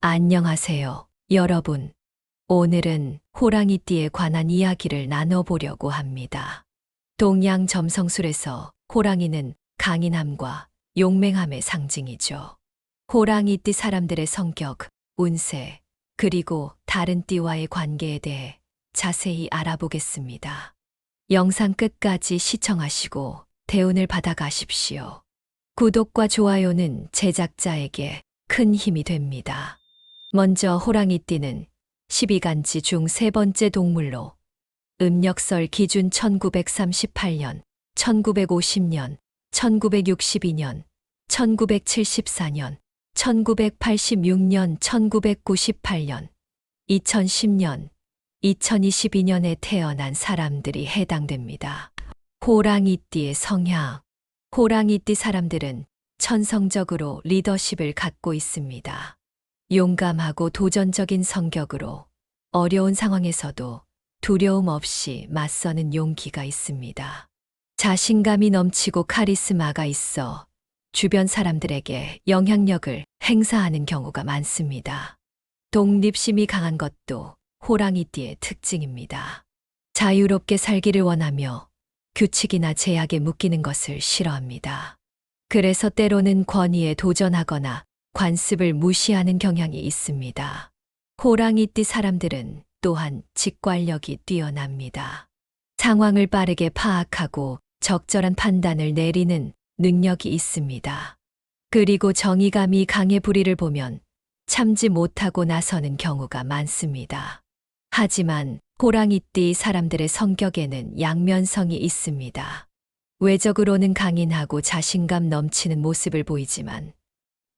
안녕하세요, 여러분. 오늘은 호랑이띠에 관한 이야기를 나눠보려고 합니다. 동양 점성술에서 호랑이는 강인함과 용맹함의 상징이죠. 호랑이띠 사람들의 성격, 운세, 그리고 다른 띠와의 관계에 대해 자세히 알아보겠습니다. 영상 끝까지 시청하시고 대운을 받아가십시오. 구독과 좋아요는 제작자에게 큰 힘이 됩니다. 먼저 호랑이띠는 12간지 중 세 번째 동물로 음력설 기준 1938년, 1950년, 1962년, 1974년, 1986년, 1998년, 2010년, 2022년에 태어난 사람들이 해당됩니다. 호랑이띠의 성향. 호랑이띠 사람들은 천성적으로 리더십을 갖고 있습니다. 용감하고 도전적인 성격으로 어려운 상황에서도 두려움 없이 맞서는 용기가 있습니다. 자신감이 넘치고 카리스마가 있어 주변 사람들에게 영향력을 행사하는 경우가 많습니다. 독립심이 강한 것도 호랑이띠의 특징입니다. 자유롭게 살기를 원하며 규칙이나 제약에 묶이는 것을 싫어합니다. 그래서 때로는 권위에 도전하거나 관습을 무시하는 경향이 있습니다. 호랑이띠 사람들은 또한 직관력이 뛰어납니다. 상황을 빠르게 파악하고 적절한 판단을 내리는 능력이 있습니다. 그리고 정의감이 강해 불의를 보면 참지 못하고 나서는 경우가 많습니다. 하지만 호랑이띠 사람들의 성격에는 양면성이 있습니다. 외적으로는 강인하고 자신감 넘치는 모습을 보이지만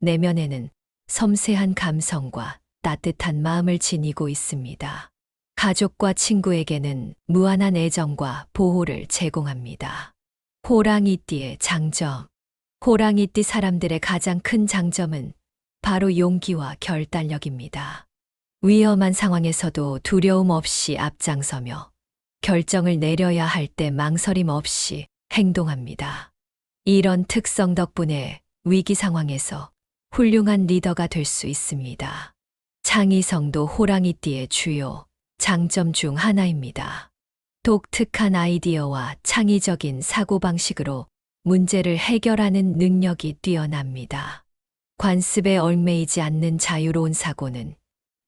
내면에는 섬세한 감성과 따뜻한 마음을 지니고 있습니다. 가족과 친구에게는 무한한 애정과 보호를 제공합니다. 호랑이띠의 장점. 호랑이띠 사람들의 가장 큰 장점은 바로 용기와 결단력입니다. 위험한 상황에서도 두려움 없이 앞장서며 결정을 내려야 할 때 망설임 없이 행동합니다. 이런 특성 덕분에 위기 상황에서 훌륭한 리더가 될 수 있습니다. 창의성도 호랑이띠의 주요 장점 중 하나입니다. 독특한 아이디어와 창의적인 사고방식으로 문제를 해결하는 능력이 뛰어납니다. 관습에 얽매이지 않는 자유로운 사고는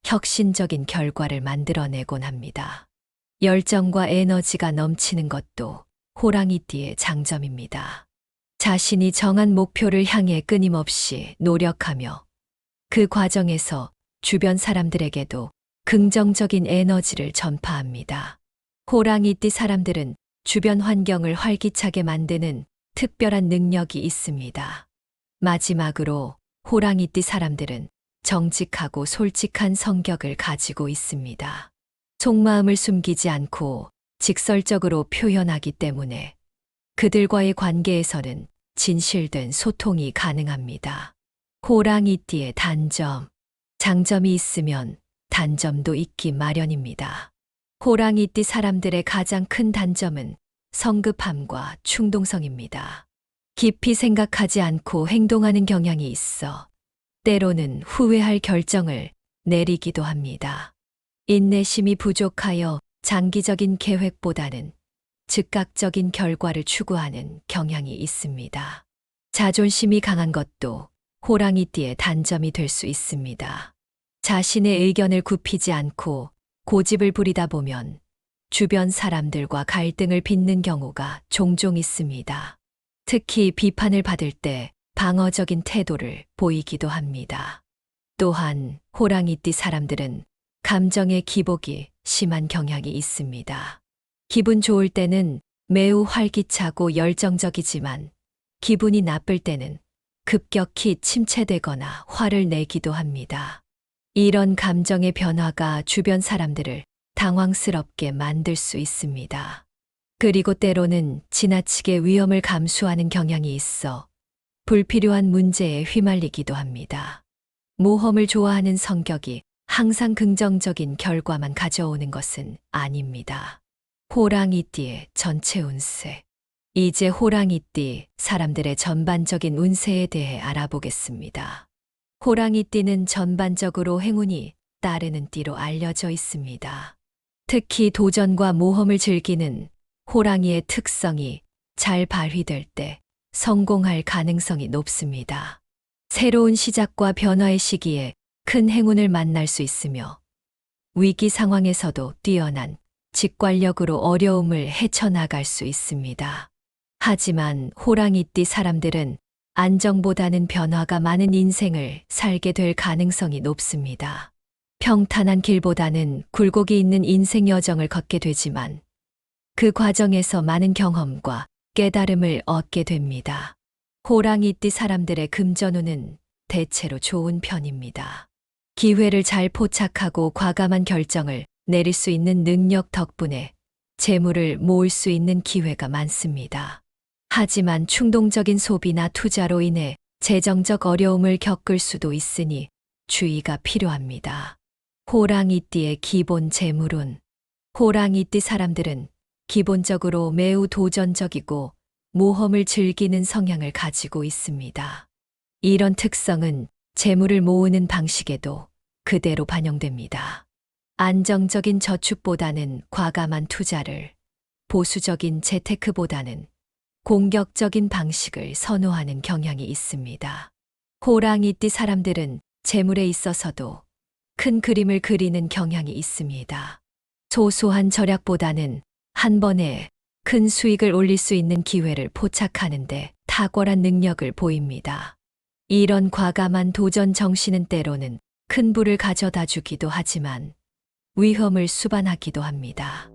혁신적인 결과를 만들어내곤 합니다. 열정과 에너지가 넘치는 것도 호랑이띠의 장점입니다. 자신이 정한 목표를 향해 끊임없이 노력하며 그 과정에서 주변 사람들에게도 긍정적인 에너지를 전파합니다. 호랑이띠 사람들은 주변 환경을 활기차게 만드는 특별한 능력이 있습니다. 마지막으로 호랑이띠 사람들은 정직하고 솔직한 성격을 가지고 있습니다. 속마음을 숨기지 않고 직설적으로 표현하기 때문에 그들과의 관계에서는 진실된 소통이 가능합니다. 호랑이띠의 단점. 장점이 있으면 단점도 있기 마련입니다. 호랑이띠 사람들의 가장 큰 단점은 성급함과 충동성입니다. 깊이 생각하지 않고 행동하는 경향이 있어 때로는 후회할 결정을 내리기도 합니다. 인내심이 부족하여 장기적인 계획보다는 즉각적인 결과를 추구하는 경향이 있습니다. 자존심이 강한 것도 호랑이띠의 단점이 될 수 있습니다. 자신의 의견을 굽히지 않고 고집을 부리다 보면 주변 사람들과 갈등을 빚는 경우가 종종 있습니다. 특히 비판을 받을 때 방어적인 태도를 보이기도 합니다. 또한 호랑이띠 사람들은 감정의 기복이 심한 경향이 있습니다. 기분 좋을 때는 매우 활기차고 열정적이지만 기분이 나쁠 때는 급격히 침체되거나 화를 내기도 합니다. 이런 감정의 변화가 주변 사람들을 당황스럽게 만들 수 있습니다. 그리고 때로는 지나치게 위험을 감수하는 경향이 있어 불필요한 문제에 휘말리기도 합니다. 모험을 좋아하는 성격이 항상 긍정적인 결과만 가져오는 것은 아닙니다. 호랑이띠의 전체 운세. 이제 호랑이띠 사람들의 전반적인 운세에 대해 알아보겠습니다. 호랑이띠는 전반적으로 행운이 따르는 띠로 알려져 있습니다. 특히 도전과 모험을 즐기는 호랑이의 특성이 잘 발휘될 때 성공할 가능성이 높습니다. 새로운 시작과 변화의 시기에 큰 행운을 만날 수 있으며 위기 상황에서도 뛰어난 직관력으로 어려움을 헤쳐나갈 수 있습니다. 하지만 호랑이띠 사람들은 안정보다는 변화가 많은 인생을 살게 될 가능성이 높습니다. 평탄한 길보다는 굴곡이 있는 인생 여정을 걷게 되지만 그 과정에서 많은 경험과 깨달음을 얻게 됩니다. 호랑이띠 사람들의 금전운은 대체로 좋은 편입니다. 기회를 잘 포착하고 과감한 결정을 내릴 수 있는 능력 덕분에 재물을 모을 수 있는 기회가 많습니다. 하지만 충동적인 소비나 투자로 인해 재정적 어려움을 겪을 수도 있으니 주의가 필요합니다. 호랑이띠의 기본 재물운. 호랑이띠 사람들은 기본적으로 매우 도전적이고 모험을 즐기는 성향을 가지고 있습니다. 이런 특성은 재물을 모으는 방식에도 그대로 반영됩니다. 안정적인 저축보다는 과감한 투자를, 보수적인 재테크보다는 공격적인 방식을 선호하는 경향이 있습니다. 호랑이띠 사람들은 재물에 있어서도 큰 그림을 그리는 경향이 있습니다. 소소한 절약보다는 한 번에 큰 수익을 올릴 수 있는 기회를 포착하는데 탁월한 능력을 보입니다. 이런 과감한 도전 정신은 때로는 큰 부를 가져다 주기도 하지만 위험을 수반하기도 합니다.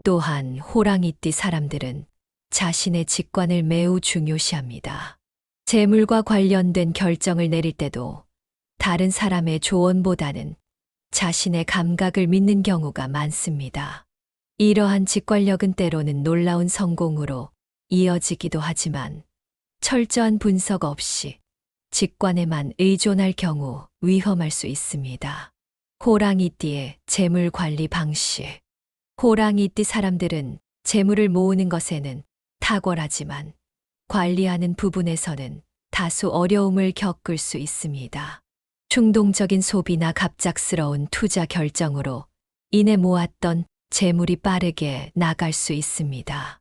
또한 호랑이띠 사람들은 자신의 직관을 매우 중요시합니다. 재물과 관련된 결정을 내릴 때도 다른 사람의 조언보다는 자신의 감각을 믿는 경우가 많습니다. 이러한 직관력은 때로는 놀라운 성공으로 이어지기도 하지만 철저한 분석 없이 직관에만 의존할 경우 위험할 수 있습니다. 호랑이띠의 재물 관리 방식. 호랑이띠 사람들은 재물을 모으는 것에는 탁월하지만 관리하는 부분에서는 다소 어려움을 겪을 수 있습니다. 충동적인 소비나 갑작스러운 투자 결정으로 인해 모았던 재물이 빠르게 나갈 수 있습니다.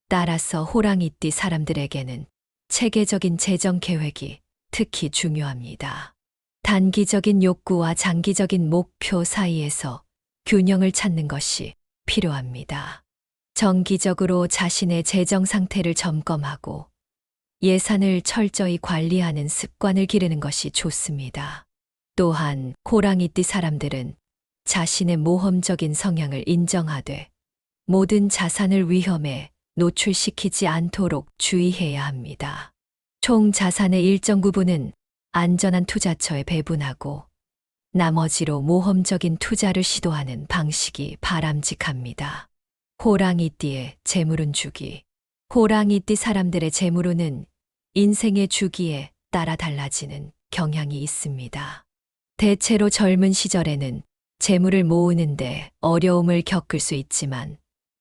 따라서 호랑이띠 사람들에게는 체계적인 재정 계획이 특히 중요합니다. 단기적인 욕구와 장기적인 목표 사이에서 균형을 찾는 것이 필요합니다. 정기적으로 자신의 재정 상태를 점검하고 예산을 철저히 관리하는 습관을 기르는 것이 좋습니다. 또한 호랑이띠 사람들은 자신의 모험적인 성향을 인정하되 모든 자산을 위험에 노출시키지 않도록 주의해야 합니다. 총 자산의 일정 부분은 안전한 투자처에 배분하고 나머지로 모험적인 투자를 시도하는 방식이 바람직합니다. 호랑이띠의 재물운 주기. 호랑이띠 사람들의 재물운은 인생의 주기에 따라 달라지는 경향이 있습니다. 대체로 젊은 시절에는 재물을 모으는데 어려움을 겪을 수 있지만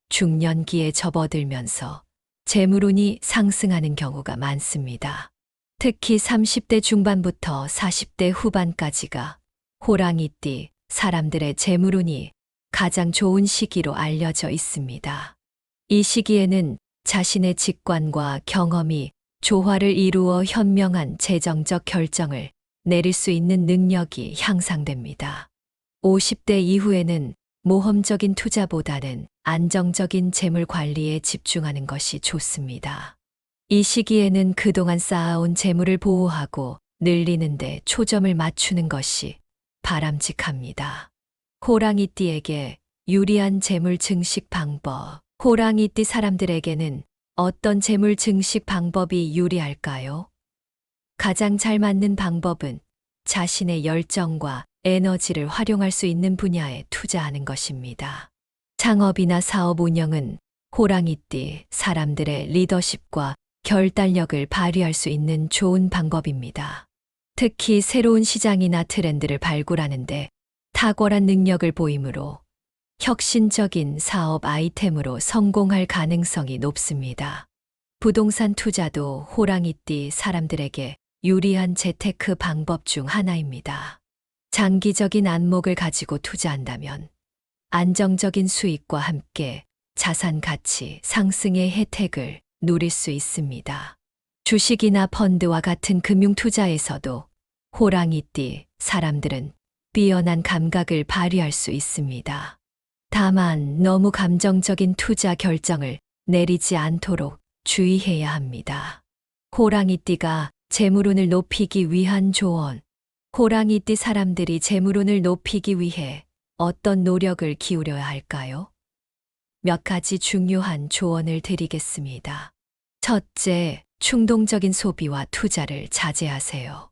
중년기에 접어들면서 재물운이 상승하는 경우가 많습니다. 특히 30대 중반부터 40대 후반까지가 호랑이띠 사람들의 재물운이 가장 좋은 시기로 알려져 있습니다. 이 시기에는 자신의 직관과 경험이 조화를 이루어 현명한 재정적 결정을 내릴 수 있는 능력이 향상됩니다. 50대 이후에는 모험적인 투자보다는 안정적인 재물 관리에 집중하는 것이 좋습니다. 이 시기에는 그동안 쌓아온 재물을 보호하고 늘리는 데 초점을 맞추는 것이 바람직합니다. 호랑이띠에게 유리한 재물 증식 방법. 호랑이띠 사람들에게는 어떤 재물 증식 방법이 유리할까요? 가장 잘 맞는 방법은 자신의 열정과 에너지를 활용할 수 있는 분야에 투자하는 것입니다. 창업이나 사업 운영은 호랑이띠 사람들의 리더십과 결단력을 발휘할 수 있는 좋은 방법입니다. 특히 새로운 시장이나 트렌드를 발굴하는데 탁월한 능력을 보이므로 혁신적인 사업 아이템으로 성공할 가능성이 높습니다. 부동산 투자도 호랑이띠 사람들에게 유리한 재테크 방법 중 하나입니다. 장기적인 안목을 가지고 투자한다면 안정적인 수익과 함께 자산 가치 상승의 혜택을 누릴 수 있습니다. 주식이나 펀드와 같은 금융 투자에서도 호랑이띠 사람들은 뛰어난 감각을 발휘할 수 있습니다. 다만 너무 감정적인 투자 결정을 내리지 않도록 주의해야 합니다. 호랑이띠가 재물운을 높이기 위한 조언. 호랑이띠 사람들이 재물운을 높이기 위해 어떤 노력을 기울여야 할까요? 몇 가지 중요한 조언을 드리겠습니다. 첫째, 충동적인 소비와 투자를 자제하세요.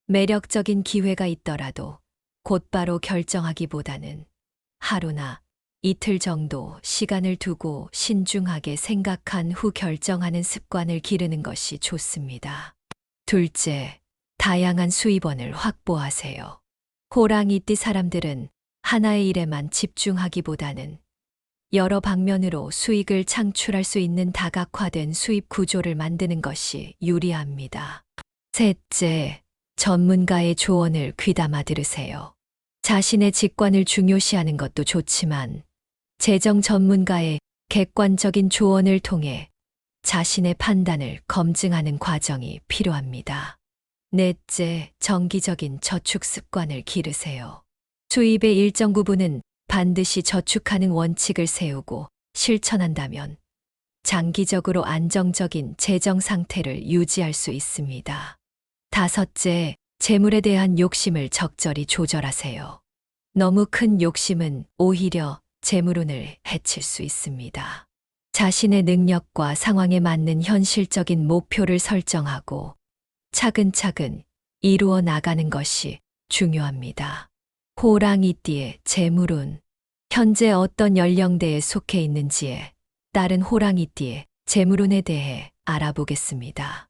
매력적인 기회가 있더라도 곧바로 결정하기보다는 하루나 이틀 정도 시간을 두고 신중하게 생각한 후 결정하는 습관을 기르는 것이 좋습니다. 둘째, 다양한 수입원을 확보하세요. 호랑이띠 사람들은 하나의 일에만 집중하기보다는 여러 방면으로 수익을 창출할 수 있는 다각화된 수입 구조를 만드는 것이 유리합니다. 셋째, 전문가의 조언을 귀담아 들으세요. 자신의 직관을 중요시하는 것도 좋지만 재정 전문가의 객관적인 조언을 통해 자신의 판단을 검증하는 과정이 필요합니다. 넷째, 정기적인 저축 습관을 기르세요. 수입의 일정 부분은 반드시 저축하는 원칙을 세우고 실천한다면 장기적으로 안정적인 재정 상태를 유지할 수 있습니다. 다섯째, 재물에 대한 욕심을 적절히 조절하세요. 너무 큰 욕심은 오히려 재물운을 해칠 수 있습니다. 자신의 능력과 상황에 맞는 현실적인 목표를 설정하고 차근차근 이루어 나가는 것이 중요합니다. 호랑이띠의 재물운. 현재 어떤 연령대에 속해 있는지에 따른 호랑이띠의 재물운에 대해 알아보겠습니다.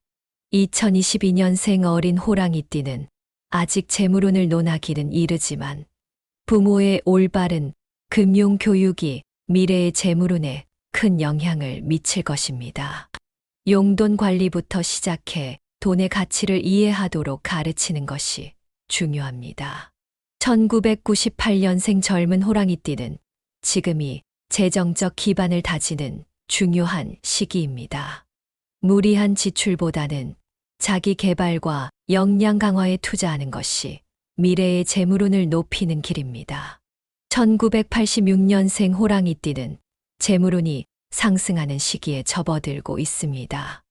2022년생 어린 호랑이띠는 아직 재물운을 논하기는 이르지만 부모의 올바른 금융 교육이 미래의 재물운에 큰 영향을 미칠 것입니다. 용돈 관리부터 시작해 돈의 가치를 이해하도록 가르치는 것이 중요합니다. 1998년생 젊은 호랑이띠는 지금이 재정적 기반을 다지는 중요한 시기입니다. 무리한 지출보다는 자기 개발과 역량 강화에 투자하는 것이 미래의 재물운을 높이는 길입니다. 1986년생 호랑이띠는 재물운이 상승하는 시기에 접어들고 있습니다.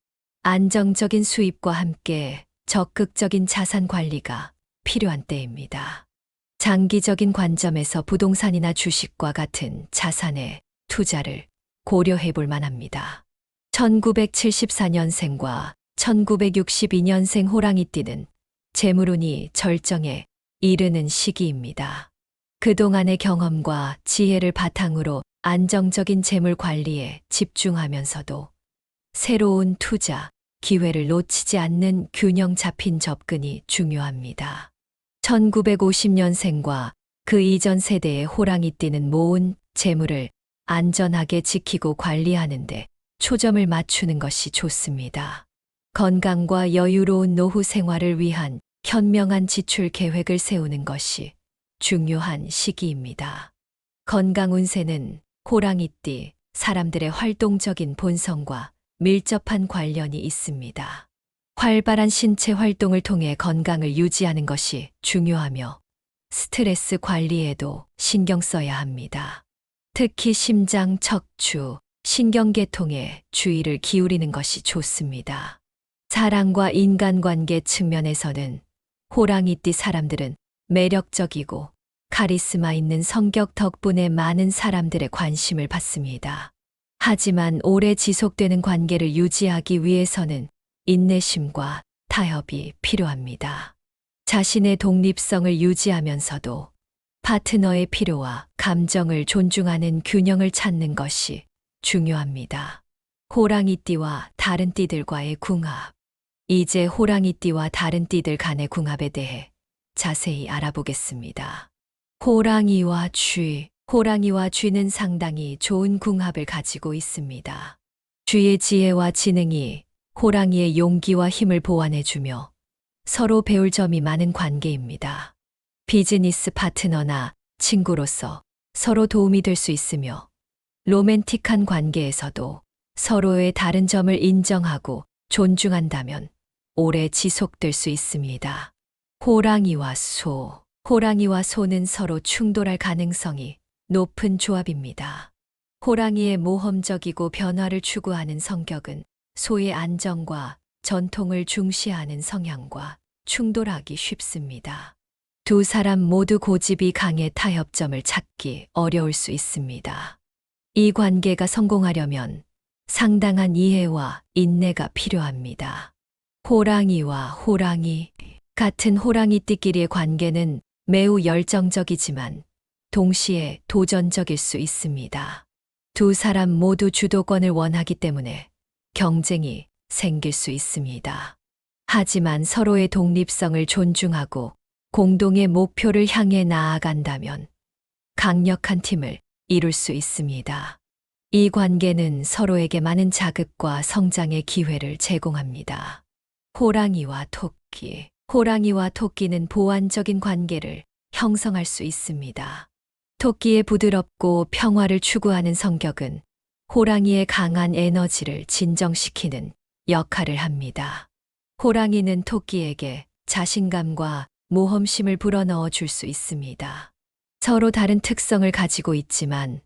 안정적인 수입과 함께 적극적인 자산 관리가 필요한 때입니다. 장기적인 관점에서 부동산이나 주식과 같은 자산에 투자를 고려해 볼 만합니다. 1974년생과 1962년생 호랑이띠는 재물운이 절정에 이르는 시기입니다. 그동안의 경험과 지혜를 바탕으로 안정적인 재물 관리에 집중하면서도 새로운 투자, 기회를 놓치지 않는 균형 잡힌 접근이 중요합니다. 1950년생과 그 이전 세대의 호랑이띠는 모은 재물을 안전하게 지키고 관리하는데 초점을 맞추는 것이 좋습니다. 건강과 여유로운 노후 생활을 위한 현명한 지출 계획을 세우는 것이 중요한 시기입니다. 건강 운세는 호랑이띠 사람들의 활동적인 본성과 밀접한 관련이 있습니다. 활발한 신체 활동을 통해 건강을 유지하는 것이 중요하며 스트레스 관리에도 신경 써야 합니다. 특히 심장, 척추, 신경계통에 주의를 기울이는 것이 좋습니다. 사랑과 인간관계 측면에서는 호랑이띠 사람들은 매력적이고 카리스마 있는 성격 덕분에 많은 사람들의 관심을 받습니다. 하지만 오래 지속되는 관계를 유지하기 위해서는 인내심과 타협이 필요합니다. 자신의 독립성을 유지하면서도 파트너의 필요와 감정을 존중하는 균형을 찾는 것이 중요합니다. 호랑이띠와 다른 띠들과의 궁합. 이제 호랑이띠와 다른 띠들 간의 궁합에 대해 자세히 알아보겠습니다. 호랑이와 쥐. 호랑이와 쥐는 상당히 좋은 궁합을 가지고 있습니다. 쥐의 지혜와 지능이 호랑이의 용기와 힘을 보완해주며 서로 배울 점이 많은 관계입니다. 비즈니스 파트너나 친구로서 서로 도움이 될 수 있으며 로맨틱한 관계에서도 서로의 다른 점을 인정하고 존중한다면 오래 지속될 수 있습니다. 호랑이와 소. 호랑이와 소는 서로 충돌할 가능성이 높은 조합입니다. 호랑이의 모험적이고 변화를 추구하는 성격은 소의 안정과 전통을 중시하는 성향과 충돌하기 쉽습니다. 두 사람 모두 고집이 강해 타협점을 찾기 어려울 수 있습니다. 이 관계가 성공하려면 상당한 이해와 인내가 필요합니다. 호랑이와 호랑이. 같은 호랑이띠끼리의 관계는 매우 열정적이지만 동시에 도전적일 수 있습니다. 두 사람 모두 주도권을 원하기 때문에 경쟁이 생길 수 있습니다. 하지만 서로의 독립성을 존중하고 공동의 목표를 향해 나아간다면 강력한 팀을 이룰 수 있습니다. 이 관계는 서로에게 많은 자극과 성장의 기회를 제공합니다. 호랑이와 토끼. 호랑이와 토끼는 보완적인 관계를 형성할 수 있습니다. 토끼의 부드럽고 평화를 추구하는 성격은 호랑이의 강한 에너지를 진정시키는 역할을 합니다. 호랑이는 토끼에게 자신감과 모험심을 불어넣어 줄 수 있습니다. 서로 다른 특성을 가지고 있지만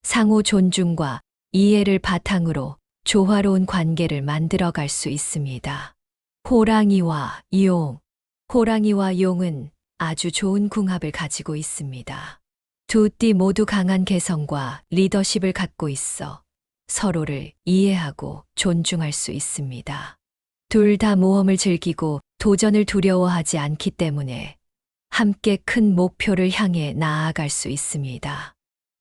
상호 존중과 이해를 바탕으로 조화로운 관계를 만들어 갈 수 있습니다. 호랑이와 용. 호랑이와 용은 아주 좋은 궁합을 가지고 있습니다. 두 띠 모두 강한 개성과 리더십을 갖고 있어 서로를 이해하고 존중할 수 있습니다. 둘 다 모험을 즐기고 도전을 두려워하지 않기 때문에 함께 큰 목표를 향해 나아갈 수 있습니다.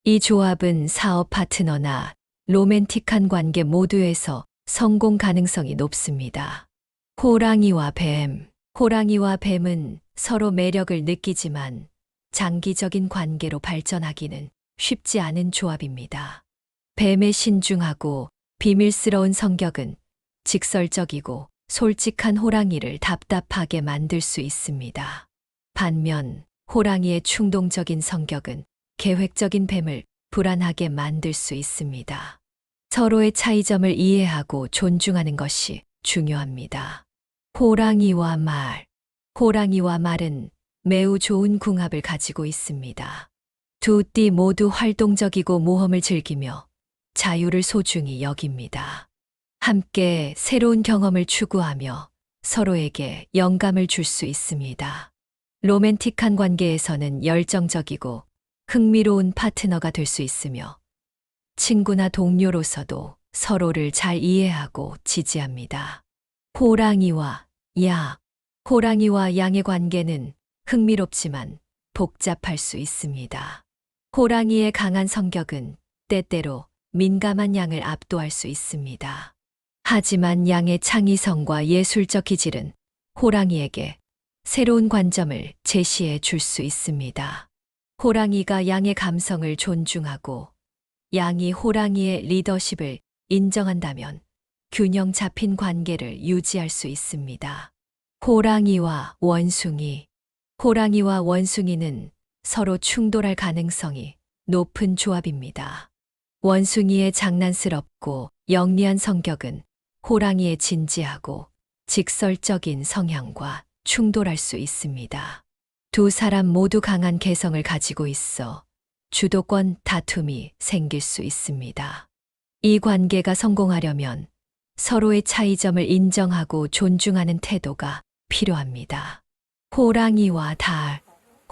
이 조합은 사업 파트너나 로맨틱한 관계 모두에서 성공 가능성이 높습니다. 호랑이와 뱀. 호랑이와 뱀은 서로 매력을 느끼지만 장기적인 관계로 발전하기는 쉽지 않은 조합입니다. 뱀의 신중하고 비밀스러운 성격은 직설적이고 솔직한 호랑이를 답답하게 만들 수 있습니다. 반면 호랑이의 충동적인 성격은 계획적인 뱀을 불안하게 만들 수 있습니다. 서로의 차이점을 이해하고 존중하는 것이 중요합니다. 호랑이와 말. 호랑이와 말은 매우 좋은 궁합을 가지고 있습니다. 두 띠 모두 활동적이고 모험을 즐기며 자유를 소중히 여깁니다. 함께 새로운 경험을 추구하며 서로에게 영감을 줄 수 있습니다. 로맨틱한 관계에서는 열정적이고 흥미로운 파트너가 될 수 있으며 친구나 동료로서도 서로를 잘 이해하고 지지합니다. 호랑이와 양. 호랑이와 양의 관계는 흥미롭지만 복잡할 수 있습니다. 호랑이의 강한 성격은 때때로 민감한 양을 압도할 수 있습니다. 하지만 양의 창의성과 예술적 기질은 호랑이에게 새로운 관점을 제시해 줄 수 있습니다. 호랑이가 양의 감성을 존중하고 양이 호랑이의 리더십을 인정한다면 균형 잡힌 관계를 유지할 수 있습니다. 호랑이와 원숭이. 호랑이와 원숭이는 서로 충돌할 가능성이 높은 조합입니다. 원숭이의 장난스럽고 영리한 성격은 호랑이의 진지하고 직설적인 성향과 충돌할 수 있습니다. 두 사람 모두 강한 개성을 가지고 있어 주도권 다툼이 생길 수 있습니다. 이 관계가 성공하려면 서로의 차이점을 인정하고 존중하는 태도가 필요합니다. 호랑이와 달.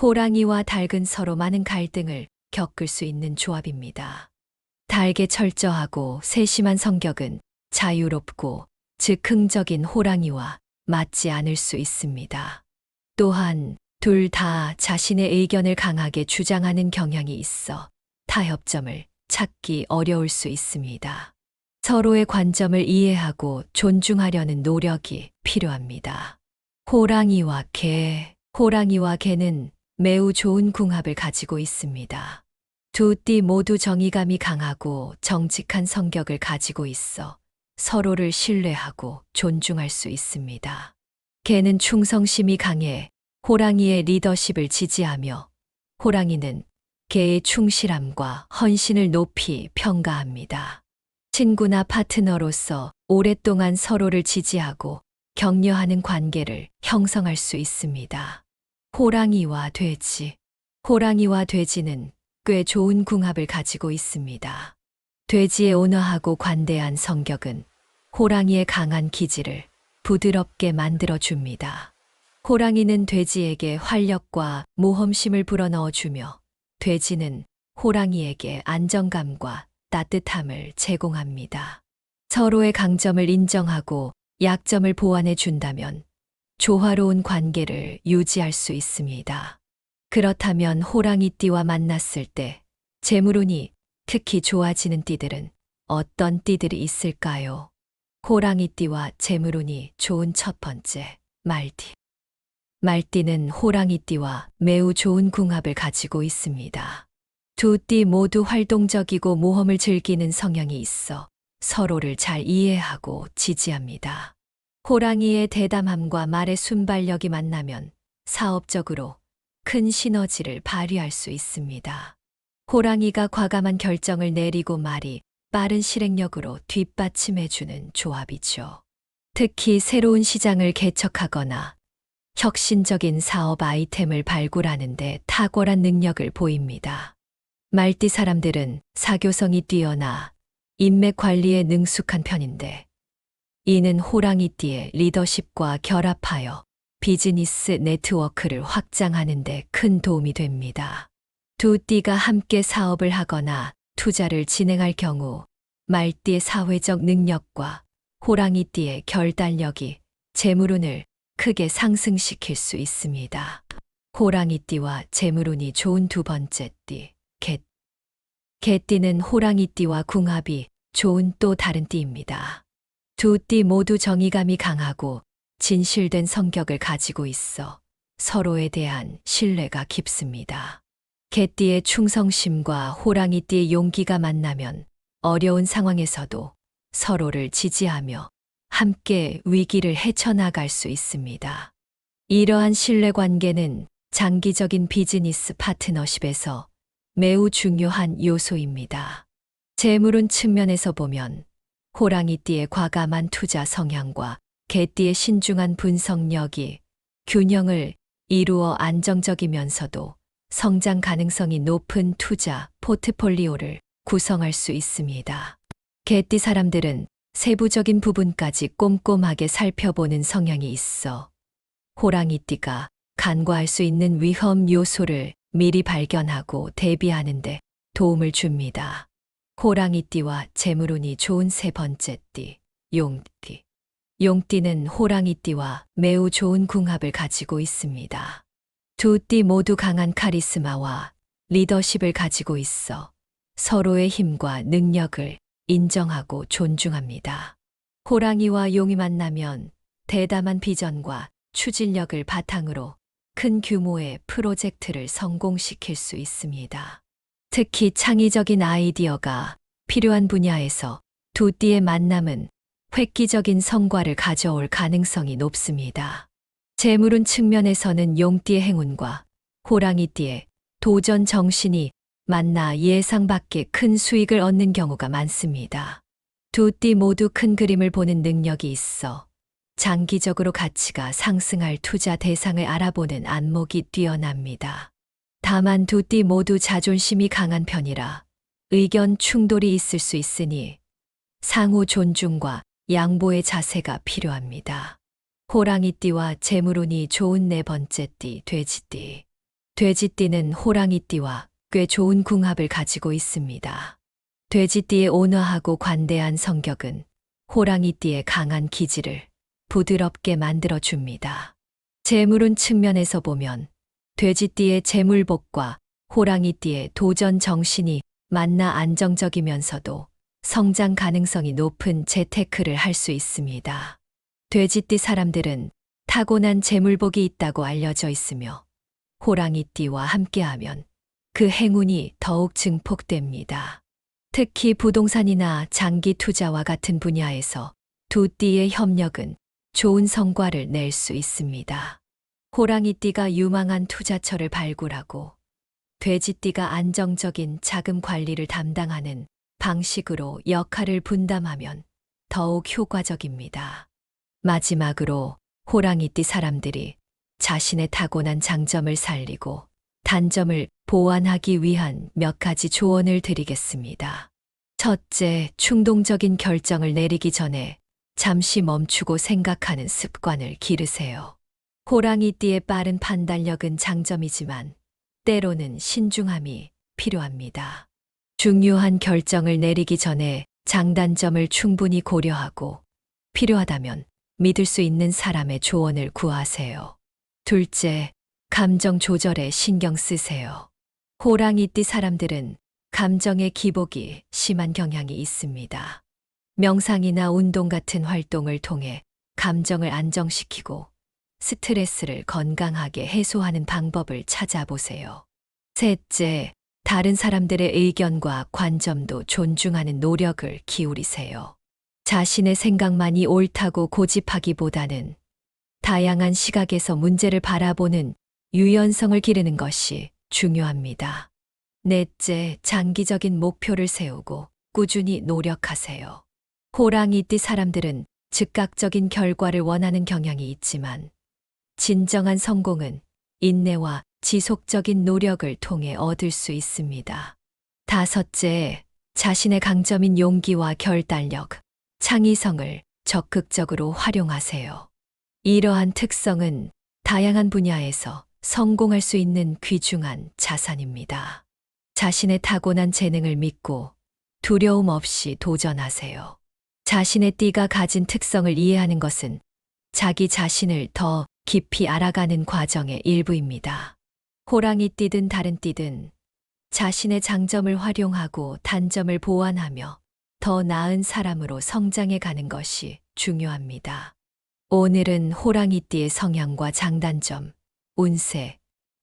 호랑이와 닭은 서로 많은 갈등을 겪을 수 있는 조합입니다. 닭의 철저하고 세심한 성격은 자유롭고 즉흥적인 호랑이와 맞지 않을 수 있습니다. 또한 둘 다 자신의 의견을 강하게 주장하는 경향이 있어 타협점을 찾기 어려울 수 있습니다. 서로의 관점을 이해하고 존중하려는 노력이 필요합니다. 호랑이와 개. 호랑이와 개는 매우 좋은 궁합을 가지고 있습니다. 두 띠 모두 정의감이 강하고 정직한 성격을 가지고 있어 서로를 신뢰하고 존중할 수 있습니다. 개는 충성심이 강해 호랑이의 리더십을 지지하며 호랑이는 개의 충실함과 헌신을 높이 평가합니다. 친구나 파트너로서 오랫동안 서로를 지지하고 격려하는 관계를 형성할 수 있습니다. 호랑이와 돼지. 호랑이와 돼지는 꽤 좋은 궁합을 가지고 있습니다. 돼지의 온화하고 관대한 성격은 호랑이의 강한 기질을 부드럽게 만들어줍니다. 호랑이는 돼지에게 활력과 모험심을 불어넣어주며 돼지는 호랑이에게 안정감과 따뜻함을 제공합니다. 서로의 강점을 인정하고 약점을 보완해 준다면 조화로운 관계를 유지할 수 있습니다. 그렇다면 호랑이띠와 만났을 때 재물운이 특히 좋아지는 띠들은 어떤 띠들이 있을까요? 호랑이띠와 재물운이 좋은 첫 번째, 말띠. 말띠는 호랑이띠와 매우 좋은 궁합을 가지고 있습니다. 두 띠 모두 활동적이고 모험을 즐기는 성향이 있어 서로를 잘 이해하고 지지합니다. 호랑이의 대담함과 말의 순발력이 만나면 사업적으로 큰 시너지를 발휘할 수 있습니다. 호랑이가 과감한 결정을 내리고 말이 빠른 실행력으로 뒷받침해주는 조합이죠. 특히 새로운 시장을 개척하거나 혁신적인 사업 아이템을 발굴하는 데 탁월한 능력을 보입니다. 말띠 사람들은 사교성이 뛰어나 인맥 관리에 능숙한 편인데 이는 호랑이띠의 리더십과 결합하여 비즈니스 네트워크를 확장하는 데 큰 도움이 됩니다. 두 띠가 함께 사업을 하거나 투자를 진행할 경우 말띠의 사회적 능력과 호랑이띠의 결단력이 재물운을 크게 상승시킬 수 있습니다. 호랑이띠와 재물운이 좋은 두 번째 띠, 개. 개띠는 호랑이띠와 궁합이 좋은 또 다른 띠입니다. 두 띠 모두 정의감이 강하고 진실된 성격을 가지고 있어 서로에 대한 신뢰가 깊습니다. 개띠의 충성심과 호랑이띠의 용기가 만나면 어려운 상황에서도 서로를 지지하며 함께 위기를 헤쳐나갈 수 있습니다. 이러한 신뢰관계는 장기적인 비즈니스 파트너십에서 매우 중요한 요소입니다. 재물운 측면에서 보면 호랑이띠의 과감한 투자 성향과 개띠의 신중한 분석력이 균형을 이루어 안정적이면서도 성장 가능성이 높은 투자 포트폴리오를 구성할 수 있습니다. 개띠 사람들은 세부적인 부분까지 꼼꼼하게 살펴보는 성향이 있어 호랑이띠가 간과할 수 있는 위험 요소를 미리 발견하고 대비하는 데 도움을 줍니다. 호랑이띠와 재물운이 좋은 세 번째 띠, 용띠. 용띠는 호랑이띠와 매우 좋은 궁합을 가지고 있습니다. 두 띠 모두 강한 카리스마와 리더십을 가지고 있어 서로의 힘과 능력을 인정하고 존중합니다. 호랑이와 용이 만나면 대담한 비전과 추진력을 바탕으로 큰 규모의 프로젝트를 성공시킬 수 있습니다. 특히 창의적인 아이디어가 필요한 분야에서 두 띠의 만남은 획기적인 성과를 가져올 가능성이 높습니다. 재물운 측면에서는 용띠의 행운과 호랑이띠의 도전 정신이 만나 예상 밖의 큰 수익을 얻는 경우가 많습니다. 두 띠 모두 큰 그림을 보는 능력이 있어 장기적으로 가치가 상승할 투자 대상을 알아보는 안목이 뛰어납니다. 다만 두 띠 모두 자존심이 강한 편이라 의견 충돌이 있을 수 있으니 상호 존중과 양보의 자세가 필요합니다. 호랑이띠와 재물운이 좋은 네 번째 띠, 돼지띠. 돼지띠는 호랑이띠와 꽤 좋은 궁합을 가지고 있습니다. 돼지띠의 온화하고 관대한 성격은 호랑이띠의 강한 기질을 부드럽게 만들어줍니다. 재물운 측면에서 보면 돼지띠의 재물복과 호랑이띠의 도전 정신이 만나 안정적이면서도 성장 가능성이 높은 재테크를 할 수 있습니다. 돼지띠 사람들은 타고난 재물복이 있다고 알려져 있으며 호랑이띠와 함께하면 그 행운이 더욱 증폭됩니다. 특히 부동산이나 장기 투자와 같은 분야에서 두 띠의 협력은 좋은 성과를 낼 수 있습니다. 호랑이띠가 유망한 투자처를 발굴하고 돼지띠가 안정적인 자금 관리를 담당하는 방식으로 역할을 분담하면 더욱 효과적입니다. 마지막으로 호랑이띠 사람들이 자신의 타고난 장점을 살리고 단점을 보완하기 위한 몇 가지 조언을 드리겠습니다. 첫째, 충동적인 결정을 내리기 전에 잠시 멈추고 생각하는 습관을 기르세요. 호랑이띠의 빠른 판단력은 장점이지만 때로는 신중함이 필요합니다. 중요한 결정을 내리기 전에 장단점을 충분히 고려하고 필요하다면 믿을 수 있는 사람의 조언을 구하세요. 둘째, 감정 조절에 신경 쓰세요. 호랑이띠 사람들은 감정의 기복이 심한 경향이 있습니다. 명상이나 운동 같은 활동을 통해 감정을 안정시키고 스트레스를 건강하게 해소하는 방법을 찾아보세요. 셋째, 다른 사람들의 의견과 관점도 존중하는 노력을 기울이세요. 자신의 생각만이 옳다고 고집하기보다는 다양한 시각에서 문제를 바라보는 유연성을 기르는 것이 중요합니다. 넷째, 장기적인 목표를 세우고 꾸준히 노력하세요. 호랑이띠 사람들은 즉각적인 결과를 원하는 경향이 있지만 진정한 성공은 인내와 지속적인 노력을 통해 얻을 수 있습니다. 다섯째, 자신의 강점인 용기와 결단력, 창의성을 적극적으로 활용하세요. 이러한 특성은 다양한 분야에서 성공할 수 있는 귀중한 자산입니다. 자신의 타고난 재능을 믿고 두려움 없이 도전하세요. 자신의 띠가 가진 특성을 이해하는 것은 자기 자신을 더 깊이 알아가는 과정의 일부입니다. 호랑이띠든 다른 띠든 자신의 장점을 활용하고 단점을 보완하며 더 나은 사람으로 성장해 가는 것이 중요합니다. 오늘은 호랑이띠의 성향과 장단점, 운세,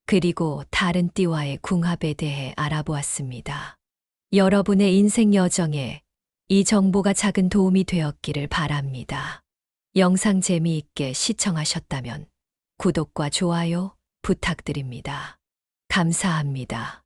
그리고 다른 띠와의 궁합에 대해 알아보았습니다. 여러분의 인생 여정에 이 정보가 작은 도움이 되었기를 바랍니다. 영상 재미있게 시청하셨다면 구독과 좋아요 부탁드립니다. 감사합니다.